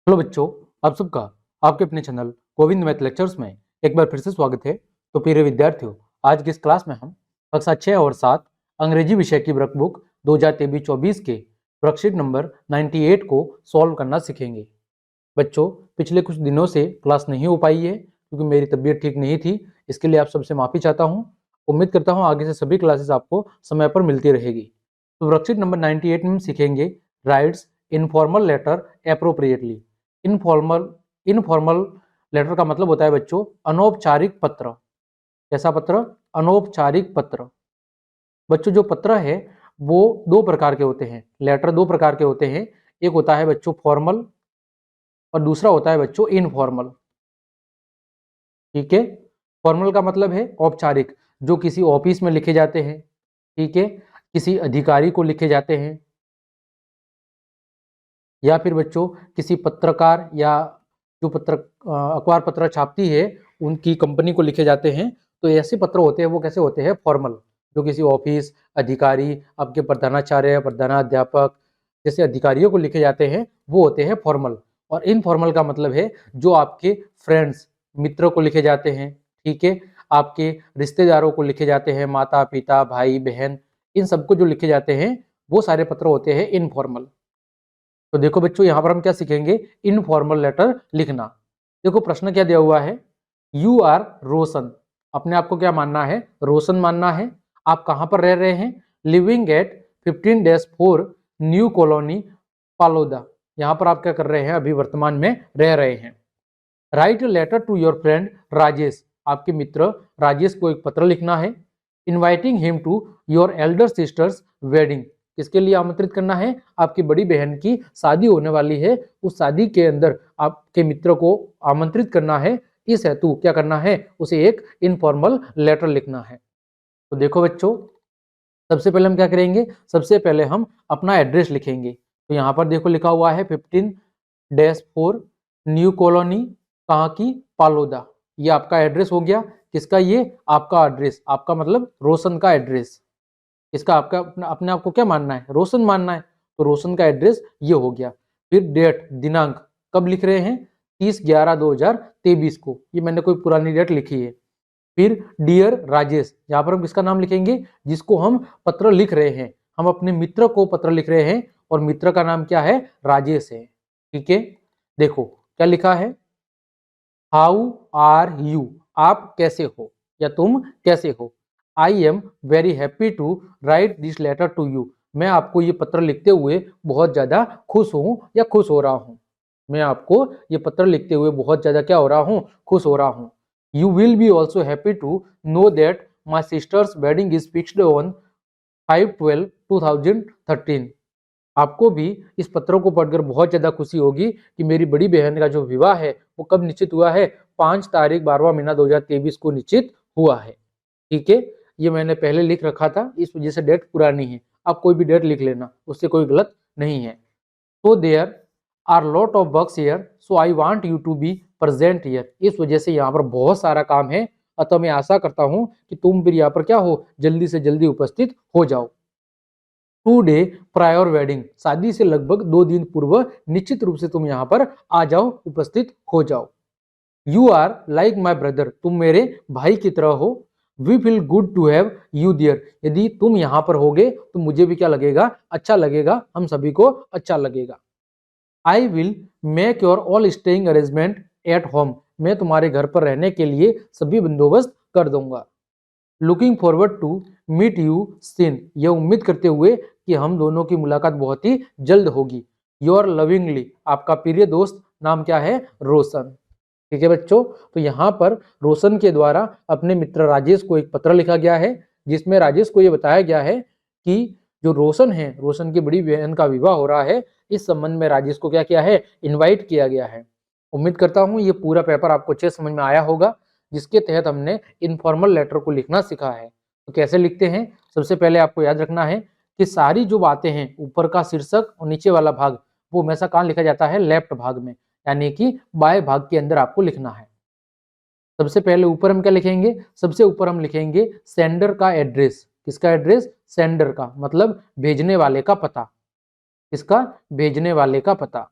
Hello बच्चों, आप सबका आपके अपने चैनल गोविंद मैथ लेक्चर्स में एक बार फिर से स्वागत है। तो प्रिय विद्यार्थियों, आज की इस क्लास में हम कक्षा 6 और 7 अंग्रेजी विषय की वर्कबुक 2023-24 के वर्कशीट नंबर 98 को सॉल्व करना सीखेंगे। बच्चों, पिछले कुछ दिनों से क्लास नहीं हो पाई है क्योंकि मेरी तबीयत ठीक नहीं थी। इसके लिए आप सबसे माफ़ी चाहता हूँ। उम्मीद करता हूँ आगे से सभी क्लासेस आपको समय पर मिलती रहेगी। तो वर्कशीट नंबर 98 में हम सीखेंगे writes informal letter appropriately. Informal informal letter का मतलब होता है बच्चों अनौपचारिक पत्र। कैसा पत्र? अनौपचारिक पत्र। बच्चों जो पत्र है वो दो प्रकार के होते हैं। लेटर दो प्रकार के होते हैं। एक होता है बच्चों फॉर्मल और दूसरा होता है बच्चों इनफॉर्मल। ठीक है। फॉर्मल का मतलब है औपचारिक, जो किसी ऑफिस में लिखे जाते हैं। ठीक है। किसी अधिकारी को लिखे जाते हैं या फिर बच्चों किसी पत्रकार या जो अखबार पत्र छापती है उनकी कंपनी को लिखे जाते हैं। तो ऐसे पत्र होते हैं वो कैसे होते हैं? फॉर्मल, जो किसी ऑफिस, अधिकारी, आपके प्रधानाचार्य, प्रधानाध्यापक जैसे अधिकारियों को लिखे जाते हैं वो होते हैं फॉर्मल। और इनफॉर्मल का मतलब है जो आपके फ्रेंड्स, मित्रों को लिखे जाते हैं। ठीक है। आपके रिश्तेदारों को लिखे जाते हैं, माता पिता, भाई बहन, इन सबको जो लिखे जाते हैं वो सारे पत्र होते हैं इनफॉर्मल। तो देखो बच्चों, यहां पर हम क्या सीखेंगे? इनफॉर्मल लेटर लिखना। देखो प्रश्न क्या दिया हुआ है, यू आर रोशन। अपने आप को क्या मानना है? रोशन मानना है। आप कहां पर रह रहे हैं? Living at 15-4 new colony Paloda. यहां पर आप क्या कर रहे हैं? अभी वर्तमान में रह रहे हैं। Write letter to your friend Rajesh. आपके मित्र राजेश को एक पत्र लिखना है। Inviting him to your elder sister's wedding. किसके लिए आमंत्रित करना है? आपकी बड़ी बहन की शादी होने वाली है, उस शादी के अंदर आपके मित्र को आमंत्रित करना है। इस हेतु क्या करना है? उसे एक इनफॉर्मल लेटर लिखना है। तो देखो बच्चों, सबसे पहले हम क्या करेंगे? सबसे पहले हम अपना एड्रेस लिखेंगे। तो यहाँ पर देखो लिखा हुआ है 15-4 न्यू कॉलोनी, कहाँ की? पालोदा। ये आपका एड्रेस हो गया। किसका? ये आपका एड्रेस। आपका मतलब रोशन का एड्रेस। इसका आपका अपने आप को क्या मानना है? रोशन मानना है। तो रोशन का एड्रेस ये हो गया। फिर डेट, दिनांक, कब लिख रहे हैं? 30/11/2023 को। ये मैंने कोई पुरानी डेट लिखी है। फिर डियर राजेश, यहाँ पर हम किसका नाम लिखेंगे? जिसको हम पत्र लिख रहे हैं। हम अपने मित्र को पत्र लिख रहे हैं और मित्र का नाम क्या है? राजेश है। ठीक है। देखो क्या लिखा है, हाउ आर यू। आप कैसे हो या तुम कैसे हो। I am very happy to write this letter to you. मैं आपको ये पत्र लिखते हुए बहुत ज्यादा खुश हूं या खुश हो रहा हूं। मैं आपको ये पत्र लिखते हुए बहुत ज्यादा क्या हो रहा हूं? खुश हो रहा हूं। You will be also happy to know that my sister's wedding is fixed on 5/12/2013। आपको भी इस पत्र को पढ़कर बहुत ज्यादा खुशी होगी कि मेरी बड़ी बहन का जो विवाह है वो कब निश्चित हुआ है? 5 तारीख 12वां महीना 2023 को निश्चित हुआ है। ठीक है। ये मैंने पहले लिख रखा था, इस वजह से डेट पुरानी है। आप कोई भी डेट लिख लेना, उससे कोई गलत नहीं है। तो there are lot of works here, so I want you to be present here. इस वजह से यहाँ पर बहुत सारा काम है, अतः मैं आशा करता हूँ कि तुम फिर यहाँ पर क्या हो? जल्दी से जल्दी उपस्थित हो जाओ। 2 डे प्रायर वेडिंग, शादी से लगभग 2 दिन पूर्व निश्चित रूप से तुम यहाँ पर आ जाओ, उपस्थित हो जाओ। You are like my brother, तुम मेरे भाई की तरह हो। We feel good to have you there, यदि तुम यहाँ पर होगे तो मुझे भी क्या लगेगा? अच्छा लगेगा, हम सभी को अच्छा लगेगा। I will make your all staying arrangement at home, मैं तुम्हारे घर पर रहने के लिए सभी बंदोबस्त कर दूंगा। Looking forward to meet you seen, यह उम्मीद करते हुए कि हम दोनों की मुलाकात बहुत ही जल्द होगी। योर लविंगली, आपका प्रिय दोस्त, नाम क्या है? रोशन। ठीक है बच्चों, तो यहाँ पर रोशन के द्वारा अपने मित्र राजेश को एक पत्र लिखा गया है, जिसमें राजेश को यह बताया गया है कि जो रोशन है, रोशन की बड़ी बहन का विवाह हो रहा है। इस संबंध में राजेश को क्या किया है? इनवाइट किया गया है। उम्मीद करता हूँ ये पूरा पेपर आपको अच्छे समझ में आया होगा, जिसके तहत हमने इनफॉर्मल लेटर को लिखना सीखा है। तो कैसे लिखते हैं? सबसे पहले आपको याद रखना है कि सारी जो बातें हैं, ऊपर का शीर्षक और नीचे वाला भाग, वो हमेशा कहाँ लिखा जाता है? लेफ्ट भाग में, यानी कि बाएं भाग के अंदर आपको लिखना है। सबसे पहले ऊपर हम क्या लिखेंगे? सबसे ऊपर हम लिखेंगे सेंडर का एड्रेस। किसका एड्रेस? सेंडर का, मतलब भेजने वाले का पता। किसका? भेजने वाले का पता।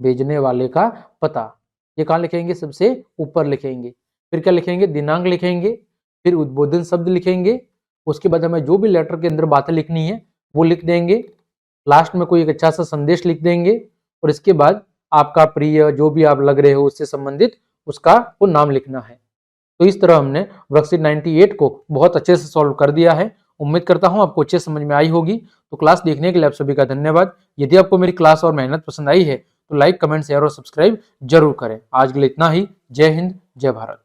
भेजने वाले का पता। ये कहाँ लिखेंगे? सबसे ऊपर लिखेंगे। फिर क्या लिखेंगे? दिनांक लिखेंगे, फिर उद्बोधन शब्द लिखेंगे, उसके बाद हमें जो भी लेटर के अंदर बातें लिखनी है वो लिख देंगे, लास्ट में कोई एक अच्छा सा संदेश लिख देंगे, और इसके बाद आपका प्रिय जो भी आप लग रहे हो उससे संबंधित उसका वो नाम लिखना है। तो इस तरह हमने वर्कशीट 98 को बहुत अच्छे से सॉल्व कर दिया है। उम्मीद करता हूं आपको अच्छे समझ में आई होगी। तो क्लास देखने के लिए आप सभी का धन्यवाद। यदि आपको मेरी क्लास और मेहनत पसंद आई है तो लाइक, कमेंट, शेयर और सब्सक्राइब जरूर करें। आज के लिए इतना ही। जय हिंद, जय भारत।